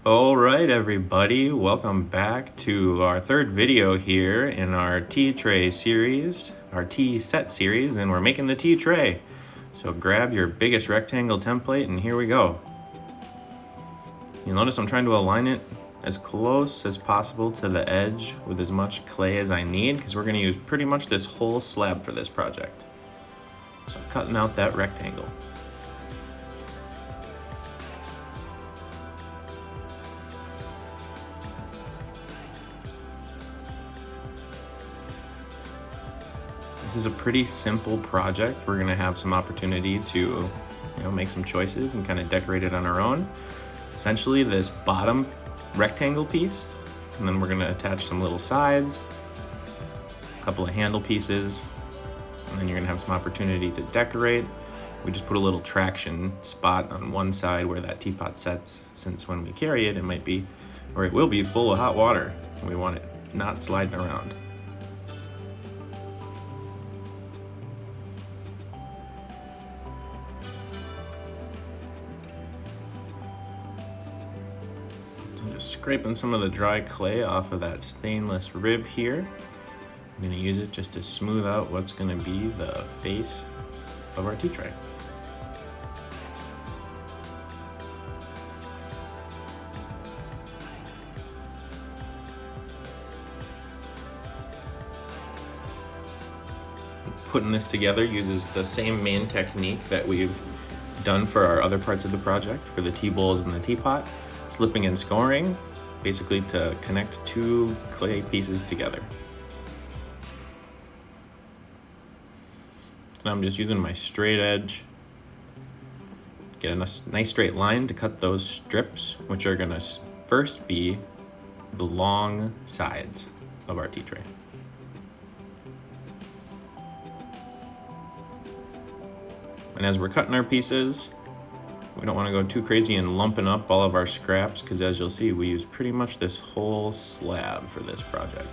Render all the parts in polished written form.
All right, everybody, welcome back to our third video here in our T-tray series, our T-set series, and we're making the T-tray. So grab your biggest rectangle template and here we go. You'll notice I'm trying to align it as close as possible to the edge with as much clay as I need because we're going to use pretty much this whole slab for this project. So I'm cutting out that rectangle. This is a pretty simple project. We're gonna have some opportunity to, make some choices and kind of decorate it on our own. It's essentially this bottom rectangle piece, and then we're gonna attach some little sides, a couple of handle pieces, and then you're gonna have some opportunity to decorate. We just put a little traction spot on one side where that teapot sets, since when we carry it, it might be, or it will be full of hot water. We want it not sliding around. Just scraping some of the dry clay off of that stainless rib here. I'm gonna use it just to smooth out what's gonna be the face of our tea tray. Putting this together uses the same main technique that we've done for our other parts of the project, for the tea bowls and the teapot. Slipping and scoring, basically to connect two clay pieces together. And I'm just using my straight edge, get a nice straight line to cut those strips, which are gonna first be the long sides of our tea tray. And as we're cutting our pieces, we don't want to go too crazy and lumping up all of our scraps because, as you'll see, we use pretty much this whole slab for this project.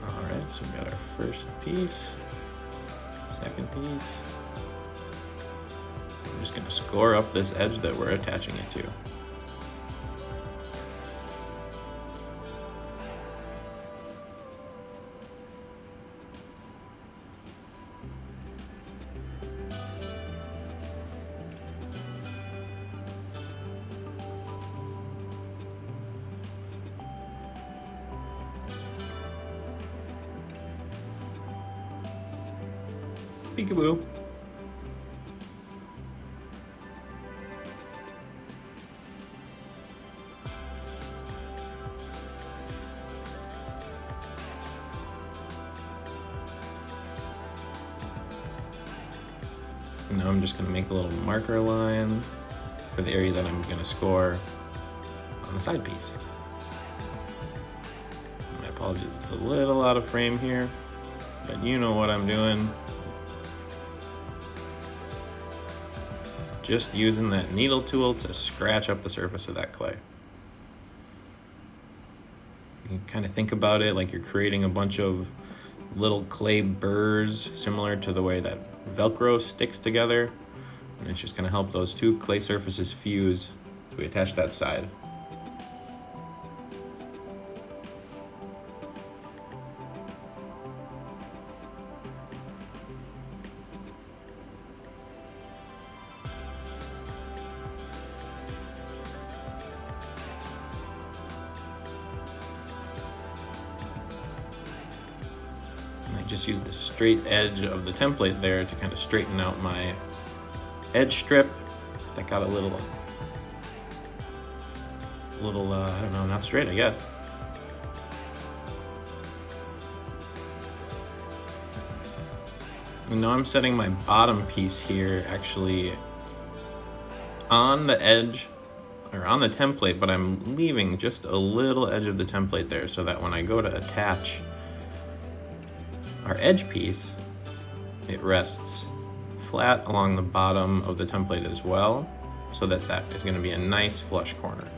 All right, so we got our first piece, second piece. I'm just gonna score up this edge that we're attaching it to. Peekaboo. And now I'm just gonna make a little marker line for the area that I'm gonna score on the side piece. My apologies, it's a little out of frame here, but you know what I'm doing. Just using that needle tool to scratch up the surface of that clay. You kind of think about it like you're creating a bunch of little clay burrs, similar to the way that Velcro sticks together. And it's just gonna help those two clay surfaces fuse as we attach that side. Just use the straight edge of the template there to kind of straighten out my edge strip that got a little, I don't know, not straight, I guess. And now I'm setting my bottom piece here actually on the edge, or on the template, but I'm leaving just a little edge of the template there so that when I go to attach our edge piece, it rests flat along the bottom of the template as well. so that that is going to be a nice flush corner.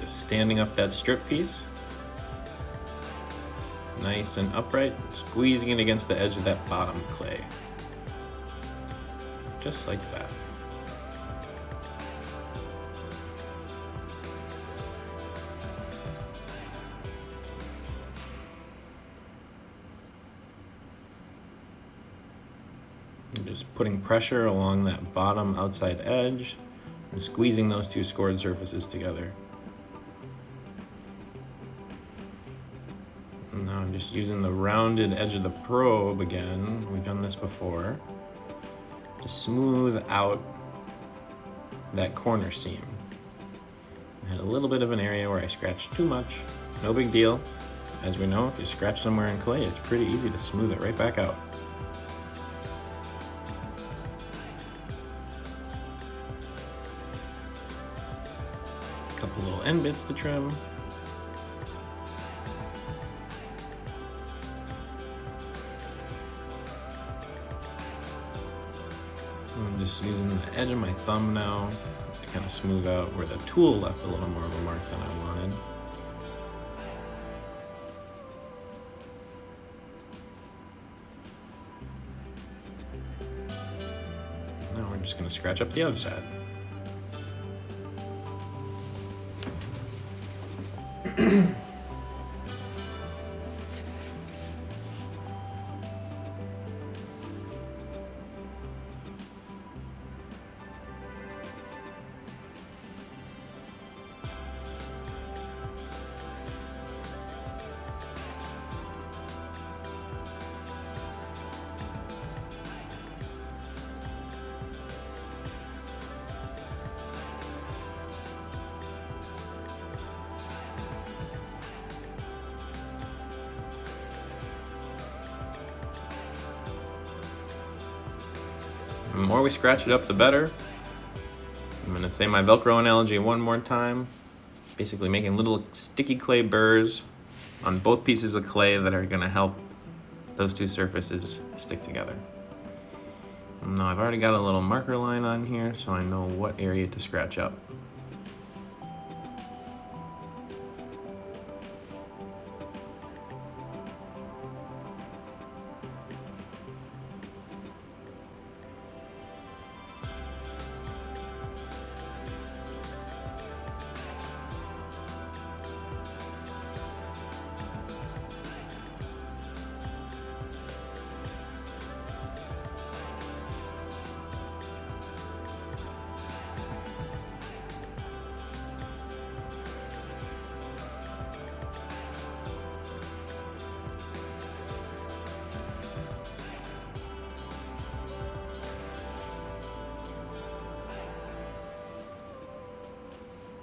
Just standing up that strip piece, nice and upright, squeezing it against the edge of that bottom clay. Just like that. And just putting pressure along that bottom outside edge and squeezing those two scored surfaces together. And now I'm just using the rounded edge of the probe again, we've done this before, to smooth out that corner seam. I had a little bit of an area where I scratched too much, no big deal. As we know, if you scratch somewhere in clay, it's pretty easy to smooth it right back out. A couple little end bits to trim. I'm just using the edge of my thumb now to kind of smooth out where the tool left a little more of a mark than I wanted. Now we're just going to scratch up the other side. The more we scratch it up, the better. I'm going to say my Velcro analogy one more time. Basically making little sticky clay burrs on both pieces of clay that are going to help those two surfaces stick together. Now I've already got a little marker line on here, so I know what area to scratch up.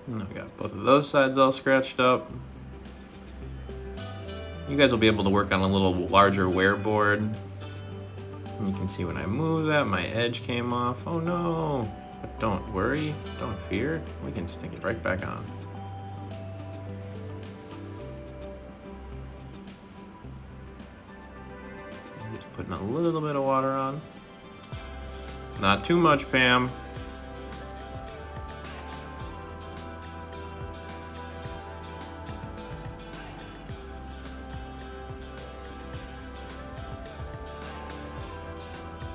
Now we got both of those sides all scratched up. You guys will be able to work on a little larger wear board. And you can see when I move that, my edge came off. Oh no! But don't worry, don't fear. We can stick it right back on. I'm just putting a little bit of water on. Not too much, Pam.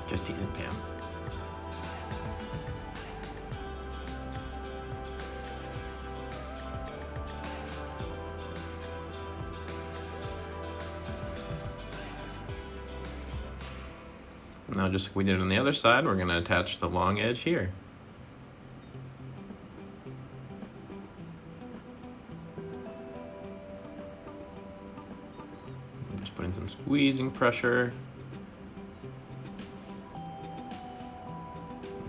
Just teasing, Pam. Now, just like we did on the other side, we're going to attach the long edge here. Just putting some squeezing pressure.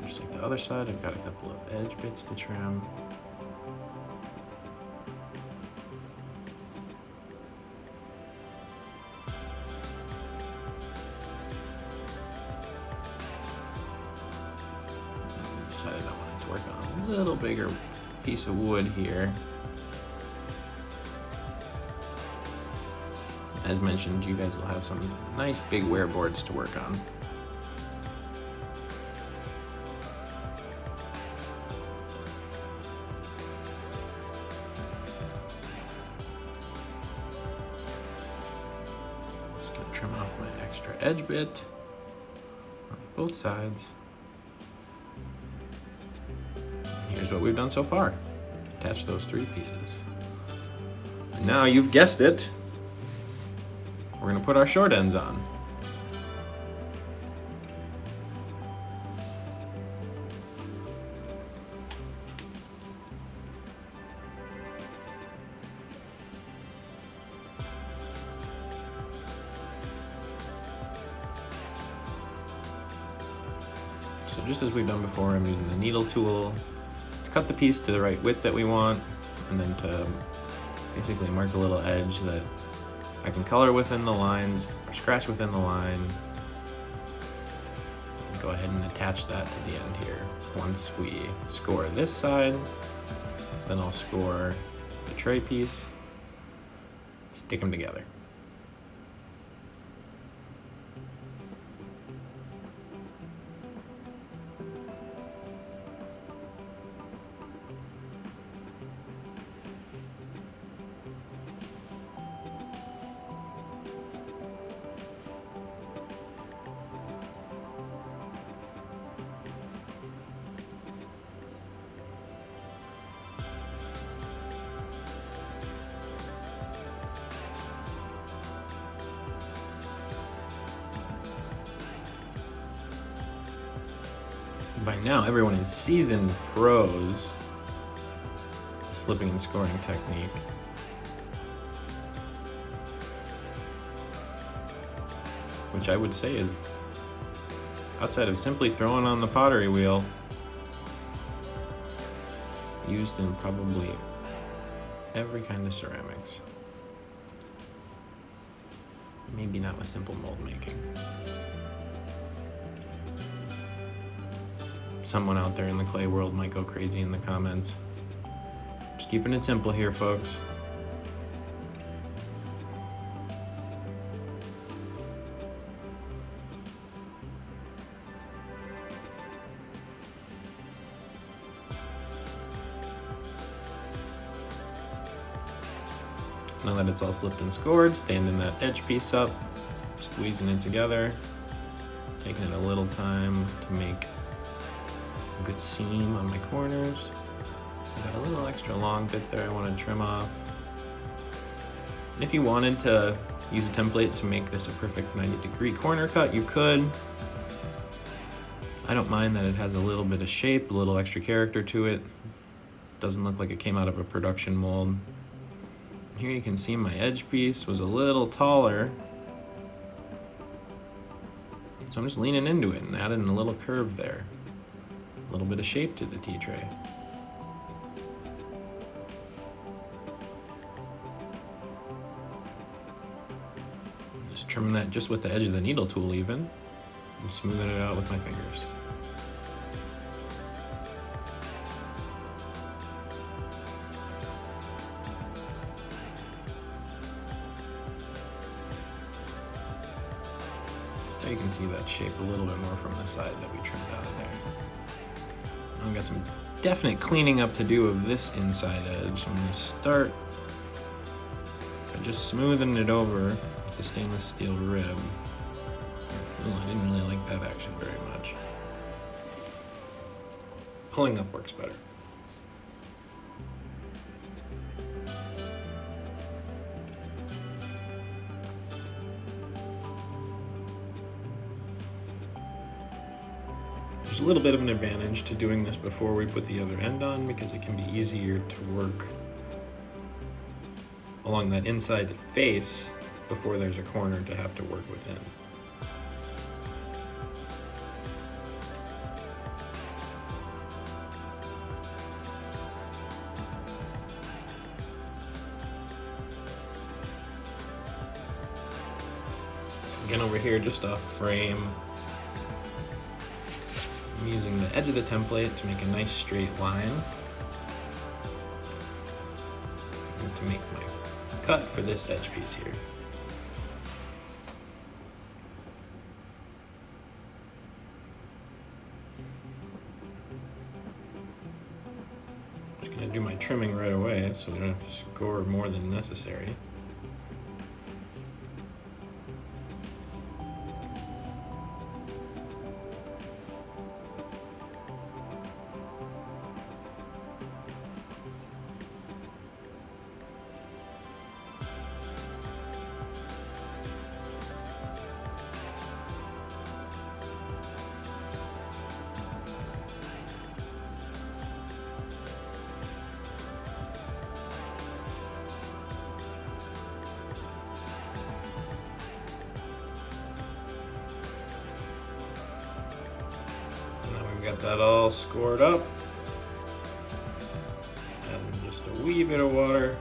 Just like the other side, I've got a couple of edge bits to trim. decided I wanted to work on a little bigger piece of wood here. As mentioned, you guys will have some nice big wear boards to work on. Just gonna trim off my extra edge bit on both sides. Here's what we've done so far. Attach those 3 pieces. And now you've guessed it, we're gonna put our short ends on. So just as we've done before, I'm using the needle tool to cut the piece to the right width that we want, and then to basically mark a little edge that I can color within the lines or scratch within the line. Go ahead and attach that to the end here. Once we score this side, then I'll score the tray piece, stick them together. By now, everyone is seasoned pros at the slipping and scoring technique. Which I would say is, outside of simply throwing on the pottery wheel, used in probably every kind of ceramics. Maybe not with simple mold making. Someone out there in the clay world might go crazy in the comments. Just keeping it simple here, folks. So now that it's all slipped and scored, standing that edge piece up, squeezing it together, taking it a little time to make a good seam on my corners. I got a little extra long bit there I want to trim off. And if you wanted to use a template to make this a perfect 90-degree corner cut, you could. I don't mind that it has a little bit of shape, a little extra character to it. Doesn't look like it came out of a production mold. Here you can see my edge piece was a little taller. So I'm just leaning into it and adding a little curve there. A little bit of shape to the tea tray. Just trimming that just with the edge of the needle tool even, and smoothing it out with my fingers. So you can see that shape a little bit more from the side that we trimmed out of there. I've got some definite cleaning up to do of this inside edge. So I'm going to start by just smoothing it over with the stainless steel rib. Oh, I didn't really like that action very much. Pulling up works better. There's a little bit of an advantage to doing this before we put the other end on because it can be easier to work along that inside face before there's a corner to have to work within. So again over here, just a frame. I'm using the edge of the template to make a nice straight line and to make my cut for this edge piece here. Just gonna do my trimming right away so we don't have to score more than necessary. Got that all scored up, and just a wee bit of water.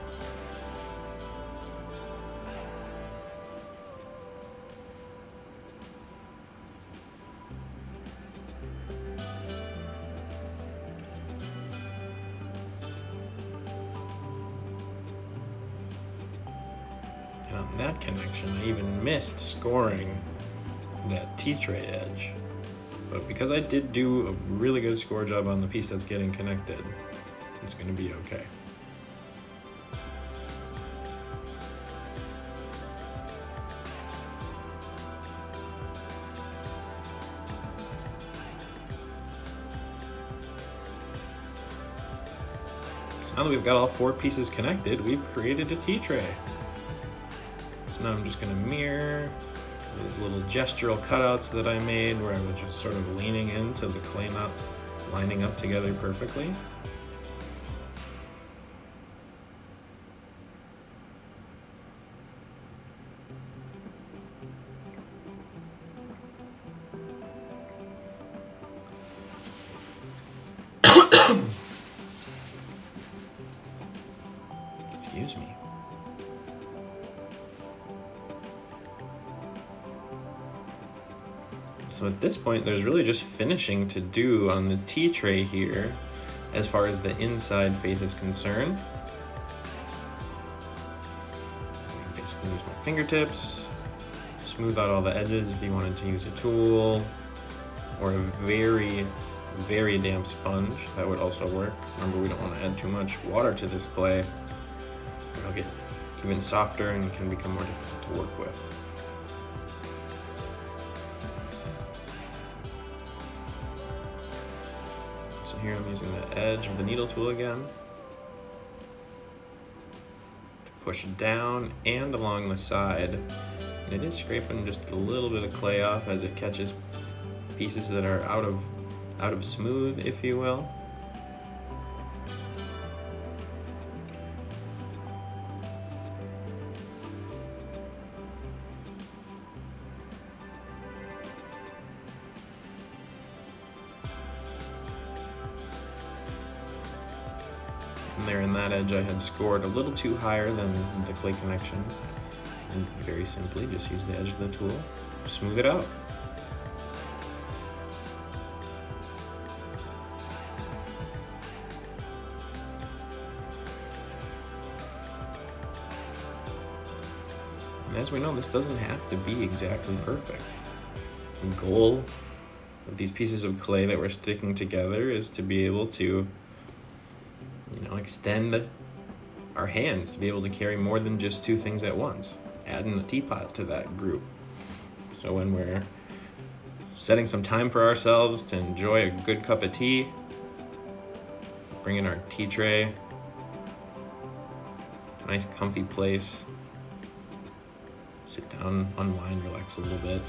And on that connection, I even missed scoring that T-tray edge. But because I did do a really good score job on the piece that's getting connected, it's going to be okay. So now that we've got all 4 pieces connected, we've created a T-tray. So now I'm just going to mirror those little gestural cutouts that I made where I was just sort of leaning into the clay not lining up together perfectly. Excuse me. So at this point, there's really just finishing to do on the T-tray here as far as the inside face is concerned. I basically use my fingertips, smooth out all the edges if you wanted to use a tool, or a very, very damp sponge. That would also work. Remember, we don't want to add too much water to this clay. It'll get even softer and can become more difficult to work with. So here I'm using the edge of the needle tool again to push down and along the side. And it is scraping just a little bit of clay off as it catches pieces that are out of smooth, if you will. And there in that edge I had scored a little too higher than the clay connection. And very simply just use the edge of the tool to smooth it out. And as we know, this doesn't have to be exactly perfect. The goal of these pieces of clay that we're sticking together is to be able to extend our hands to be able to carry more than just 2 things at once. Adding a teapot to that group. So when we're setting some time for ourselves to enjoy a good cup of tea, bring in our tea tray, a nice comfy place, sit down, unwind, relax a little bit,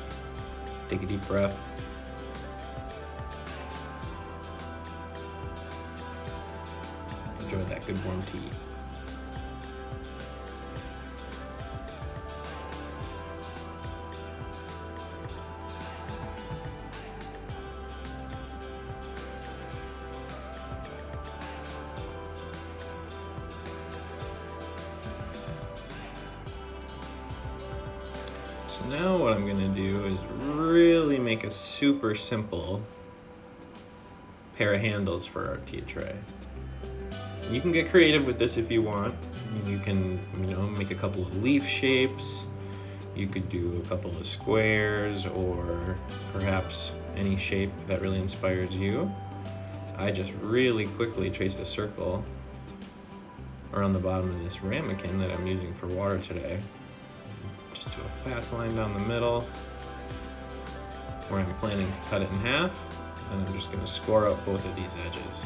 take a deep breath. Enjoy that good warm tea. So now what I'm going to do is really make a super simple pair of handles for our tea tray. You can get creative with this if you want. You can, make a couple of leaf shapes. You could do a couple of squares, or perhaps any shape that really inspires you. I just really quickly traced a circle around the bottom of this ramekin that I'm using for water today. Just do a fast line down the middle where I'm planning to cut it in half, and I'm just going to score up both of these edges.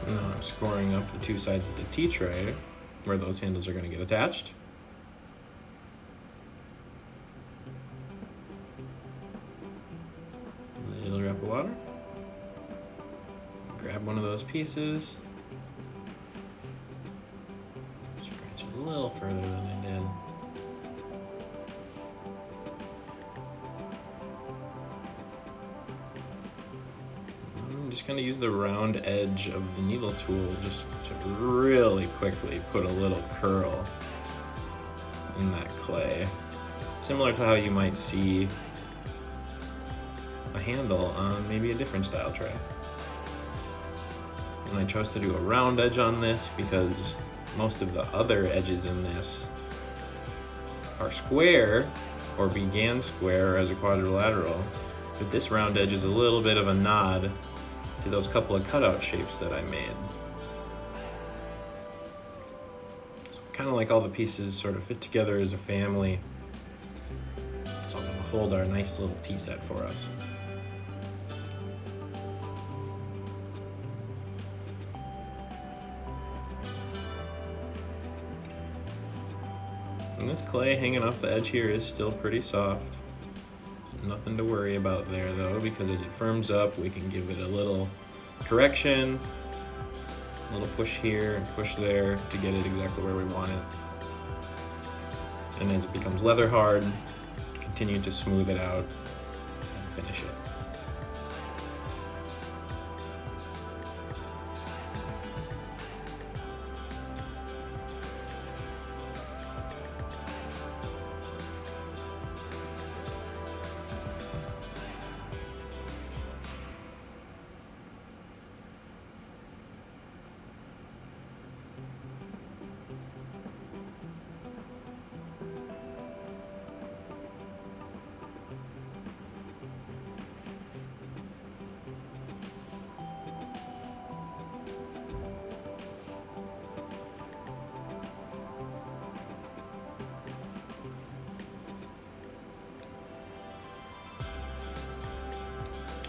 Now I'm scoring up the two sides of the tea tray where those handles are going to get attached. A little drop of water. Grab one of those pieces. Scratch it a little further than I did. Just kind of use the round edge of the needle tool just to really quickly put a little curl in that clay. Similar to how you might see a handle on maybe a different style tray. And I chose to do a round edge on this because most of the other edges in this are square or began square as a quadrilateral, but this round edge is a little bit of a nod to those couple of cutout shapes that I made. It's kind of like all the pieces sort of fit together as a family. It's all going to hold our nice little tea set for us. And this clay hanging off the edge here is still pretty soft. Nothing to worry about there though, because as it firms up, we can give it a little correction, a little push here and push there to get it exactly where we want it. And as it becomes leather hard, continue to smooth it out and finish it.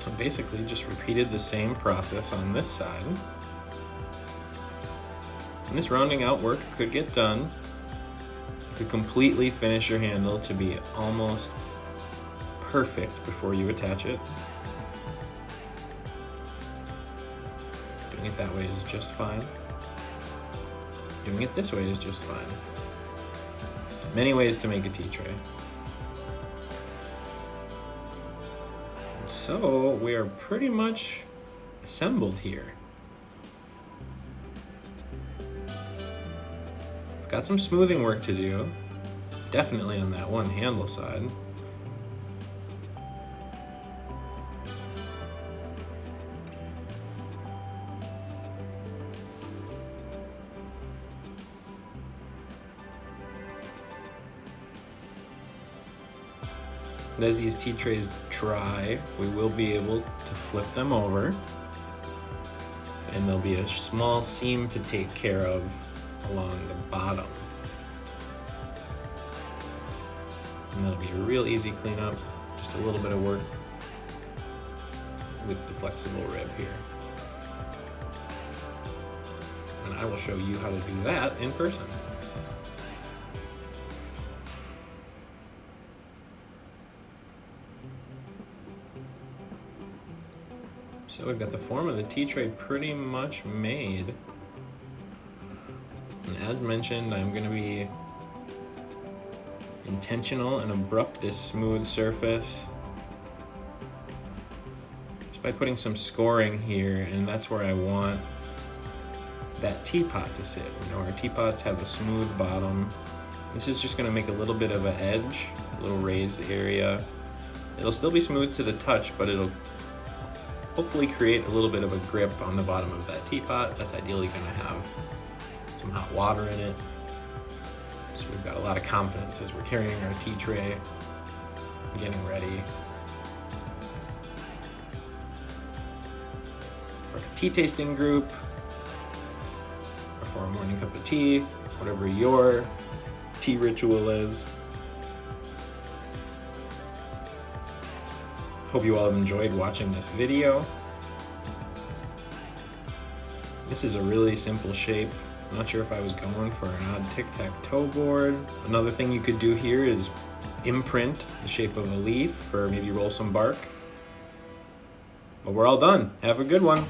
So basically just repeated the same process on this side. And this rounding out work could get done if you completely finish your handle to be almost perfect before you attach it. Doing it that way is just fine. Doing it this way is just fine. Many ways to make a tea tray. So we are pretty much assembled here. Got some smoothing work to do, definitely on that one handle side. As these tea trays dry, we will be able to flip them over, and there'll be a small seam to take care of along the bottom. And that'll be a real easy cleanup, just a little bit of work with the flexible rib here. And I will show you how to do that in person. So we've got the form of the tea tray pretty much made. And as mentioned, I'm going to be intentional and abrupt this smooth surface by putting some scoring here, and that's where I want that teapot to sit. You know, our teapots have a smooth bottom. This is just going to make a little bit of an edge, a little raised area. It'll still be smooth to the touch, but it'll hopefully create a little bit of a grip on the bottom of that teapot. That's ideally going to have some hot water in it. So we've got a lot of confidence as we're carrying our tea tray, getting ready for a tea tasting group, or for a morning cup of tea, whatever your tea ritual is. Hope you all have enjoyed watching this video. This is a really simple shape. I'm not sure if I was going for an odd tic-tac-toe board. Another thing you could do here is imprint the shape of a leaf, or maybe roll some bark. But we're all done. Have a good one.